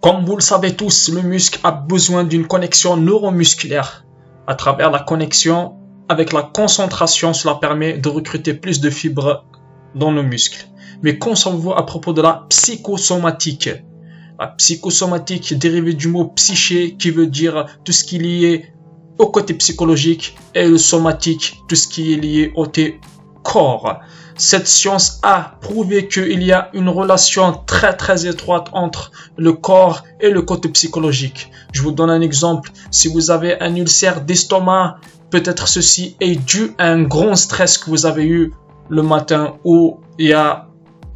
Comme vous le savez tous, le muscle a besoin d'une connexion neuromusculaire. À travers la connexion, avec la concentration, cela permet de recruter plus de fibres dans nos muscles. Mais qu'en savez-vous à propos de la psychosomatique? La psychosomatique dérivée du mot psyché qui veut dire tout ce qui est lié au côté psychologique et le somatique, tout ce qui est lié au corps. Cette science a prouvé qu'il y a une relation très étroite entre le corps et le côté psychologique. Je vous donne un exemple. Si vous avez un ulcère d'estomac, peut-être ceci est dû à un grand stress que vous avez eu le matin ou il y a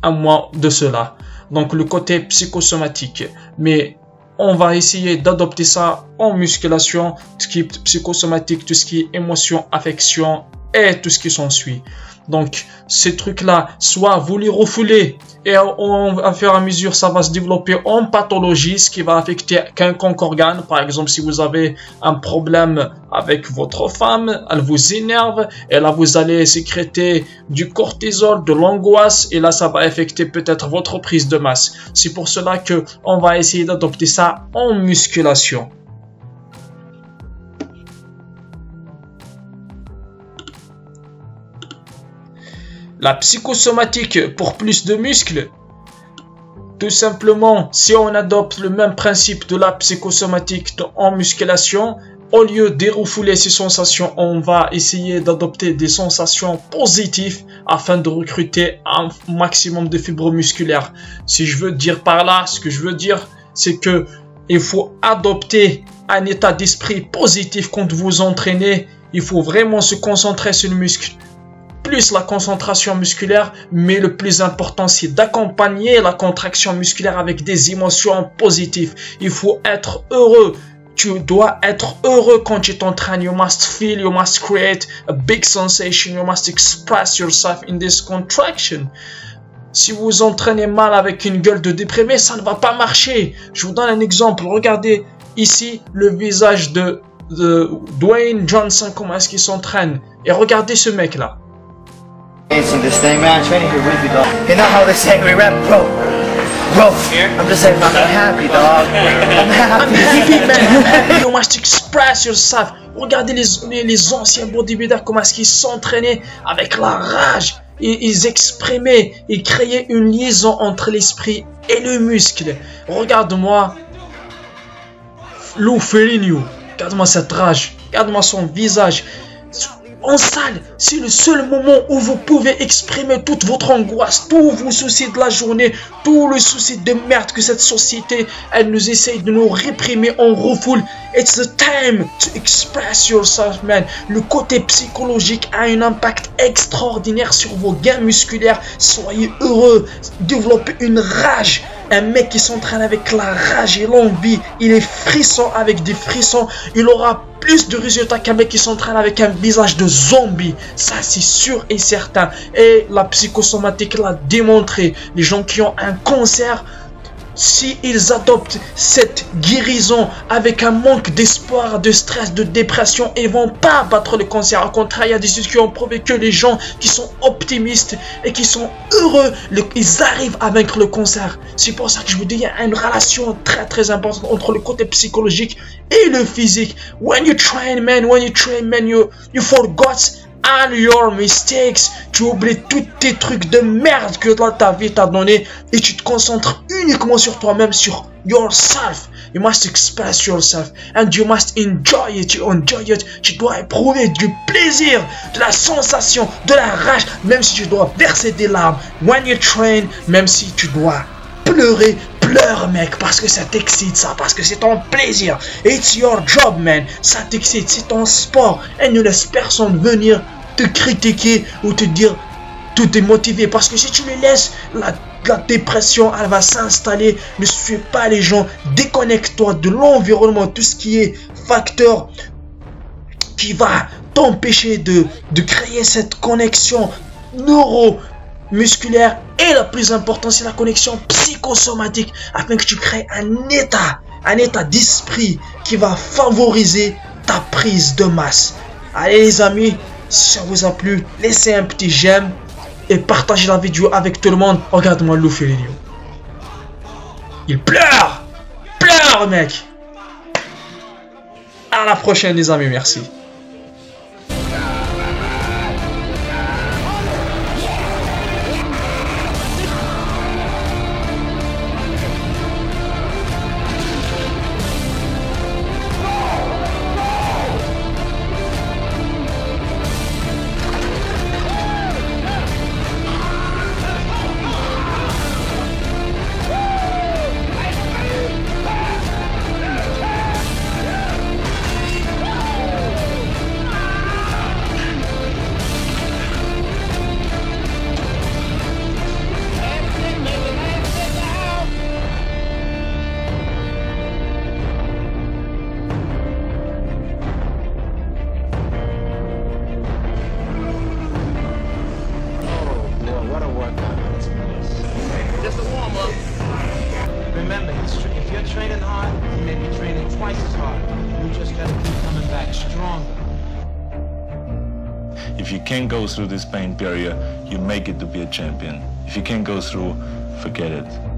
un mois de cela. Donc le côté psychosomatique. Mais on va essayer d'adopter ça en musculation, tout ce qui est psychosomatique, tout ce qui est émotion, affection et tout ce qui s'ensuit. Donc, ces trucs-là, soit vous les refoulez et à fur et à mesure, ça va se développer en pathologie, ce qui va affecter quelconque organe. Par exemple, si vous avez un problème avec votre femme, elle vous énerve et là, vous allez sécréter du cortisol, de l'angoisse et là, ça va affecter peut-être votre prise de masse. C'est pour cela que on va essayer d'adopter ça en musculation. La psychosomatique pour plus de muscles. Tout simplement, si on adopte le même principe de la psychosomatique en musculation, au lieu de refouler ces sensations, on va essayer d'adopter des sensations positives afin de recruter un maximum de fibres musculaires. Si je veux dire par là, ce que je veux dire, c'est que il faut adopter un état d'esprit positif quand vous entraînez. Il faut vraiment se concentrer sur le muscle. Plus la concentration musculaire, mais le plus important c'est d'accompagner la contraction musculaire avec des émotions positives. Il faut être heureux. Tu dois être heureux quand tu t'entraînes. You must feel, you must create a big sensation, you must express yourself in this contraction. Si vous entraînez mal avec une gueule de déprimé, ça ne va pas marcher. Je vous donne un exemple. Regardez ici le visage de Dwayne Johnson, comment est-ce qu'il s'entraîne. Et regardez ce mec là. This thing, man, training here with you, dog. You know how they say we rap, bro. I'm just saying, I'm happy, dog. I'm happy, man. You must express yourself. Regardez les anciens bodybuilders, comment est-ce qu'ils s'entraînaient avec la rage. Ils exprimaient, ils créaient une liaison entre l'esprit et le muscle. Regarde-moi, Lou Ferrigno. Regarde-moi cette rage. Regarde-moi son visage. En salle, c'est le seul moment où vous pouvez exprimer toute votre angoisse, tous vos soucis de la journée, tous les soucis de merde que cette société, elle nous essaye de nous réprimer, on refoule. It's the time to express yourself, man. Le côté psychologique a un impact extraordinaire sur vos gains musculaires. Soyez heureux, développez une rage. Un mec qui s'entraîne avec la rage et l'envie, il est frisson avec des frissons, il aura plus de résultats qu'un mec qui s'entraîne avec un visage de zombie. Ça, c'est sûr et certain. Et la psychosomatique l'a démontré. Les gens qui ont un cancer, si ils adoptent cette guérison avec un manque d'espoir, de stress, de dépression, ils vont pas battre le cancer. Au contraire, il y a des études qui ont prouvé que les gens qui sont optimistes et qui sont heureux, ils arrivent à vaincre le cancer. C'est pour ça que je vous dis, il y a une relation très importante entre le côté psychologique et le physique. When you train, man, you forgot all your mistakes. Tu oublies tous tes trucs de merde que ta vie t'a donné et tu te concentres uniquement sur toi-même, sur yourself. You must express yourself and you must enjoy it. You enjoy it. Tu dois éprouver du plaisir, de la sensation, de la rage, même si tu dois verser des larmes. When you train, même si tu dois pleurer, pleure mec, parce que ça t'excite, ça, parce que c'est ton plaisir. It's your job, man. Ça t'excite, c'est ton sport. Et ne laisse personne venir te critiquer ou te dire, te démotiver. Parce que si tu les laisses, la dépression, elle va s'installer. Ne suis pas les gens. Déconnecte-toi de l'environnement, tout ce qui est facteur qui va t'empêcher de créer cette connexion neuromusculaire. Et la plus importante, c'est la connexion psychosomatique, afin que tu crées un état d'esprit qui va favoriser ta prise de masse. Allez les amis, si ça vous a plu, laissez un petit j'aime et partagez la vidéo avec tout le monde. Regarde-moi Lou Ferrigno. Il pleure. Alors mec, à la prochaine les amis, merci. Remember, if you're training hard, you may be training twice as hard. You just gotta keep coming back stronger. If you can't go through this pain barrier, you make it to be a champion. If you can't go through, forget it.